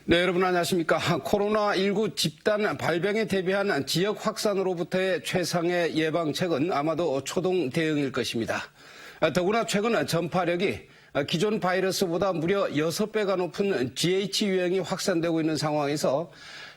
네, 여러분 안녕하십니까. 코로나19 집단 발병에 대비한 지역 확산으로부터의 최상의 예방책은 아마도 초동 대응일 것입니다. 더구나 최근 전파력이 기존 바이러스보다 무려 6배가 높은 GH 유형이 확산되고 있는 상황에서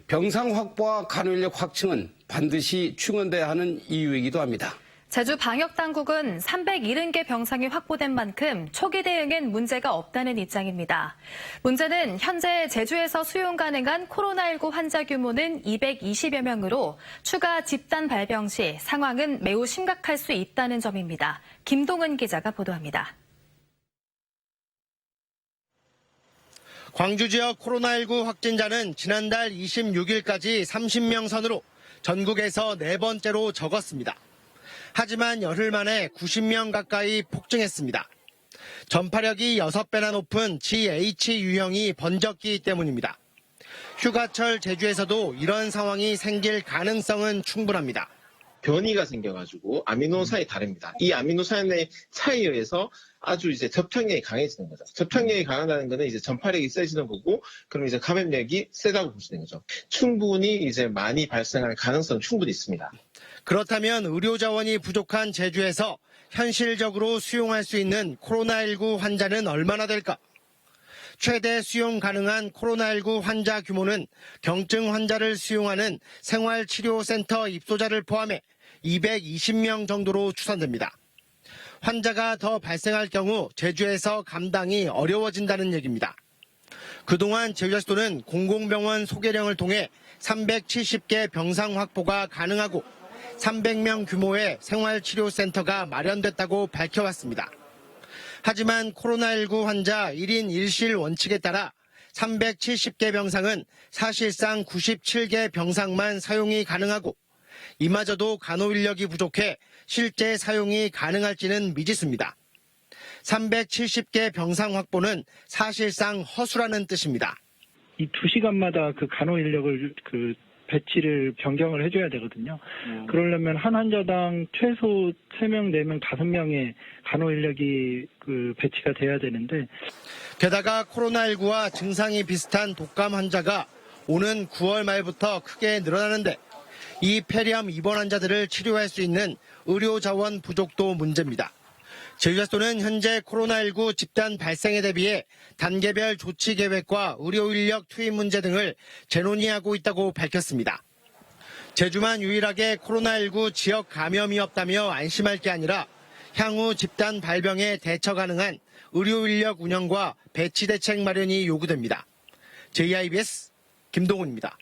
병상 확보와 간호인력 확충은 반드시 충원돼야 하는 이유이기도 합니다. 제주 방역당국은 370개 병상이 확보된 만큼 초기 대응엔 문제가 없다는 입장입니다. 문제는 현재 제주에서 수용 가능한 코로나19 환자 규모는 220여 명으로 추가 집단 발병 시 상황은 매우 심각할 수 있다는 점입니다. 김동은 기자가 보도합니다. 광주 지역 코로나19 확진자는 지난달 26일까지 30명 선으로 전국에서 네 번째로 적었습니다. 하지만 열흘 만에 90명 가까이 폭증했습니다. 전파력이 6배나 높은 GH 유형이 번졌기 때문입니다. 휴가철 제주에서도 이런 상황이 생길 가능성은 충분합니다. 변이가 생겨가지고 아미노산이 다릅니다. 이 아미노산의 차이에 의해서 아주 이제 접촉력이 강해지는 거죠. 접촉력이 강하다는 것은 이제 전파력이 세지는 거고, 그럼 이제 감염력이 세다고 볼 수 있는 거죠. 충분히 이제 많이 발생할 가능성은 충분히 있습니다. 그렇다면 의료 자원이 부족한 제주에서 현실적으로 수용할 수 있는 코로나19 환자는 얼마나 될까? 최대 수용 가능한 코로나19 환자 규모는 경증 환자를 수용하는 생활치료센터 입소자를 포함해 220명 정도로 추산됩니다. 환자가 더 발생할 경우 제주에서 감당이 어려워진다는 얘기입니다. 그동안 제주시도는 공공병원 소개령을 통해 370개 병상 확보가 가능하고 300명 규모의 생활치료센터가 마련됐다고 밝혀왔습니다. 하지만 코로나19 환자 1인 1실 원칙에 따라 370개 병상은 사실상 97개 병상만 사용이 가능하고 이마저도 간호 인력이 부족해 실제 사용이 가능할지는 미지수입니다. 370개 병상 확보는 사실상 허수라는 뜻입니다. 이 2시간마다 그 간호 인력을 배치를 변경을 해줘야 되거든요. 그러려면 한 환자당 최소 3명, 4명, 5명의 간호 인력이 배치가 돼야 되는데. 게다가 코로나19와 증상이 비슷한 독감 환자가 오는 9월 말부터 크게 늘어나는데 이 폐렴 입원 환자들을 치료할 수 있는 의료 자원 부족도 문제입니다. 제주시도는 현재 코로나19 집단 발생에 대비해 단계별 조치 계획과 의료 인력 투입 문제 등을 재논의하고 있다고 밝혔습니다. 제주만 유일하게 코로나19 지역 감염이 없다며 안심할 게 아니라 향후 집단 발병에 대처 가능한 의료 인력 운영과 배치 대책 마련이 요구됩니다. JIBS 김동훈입니다.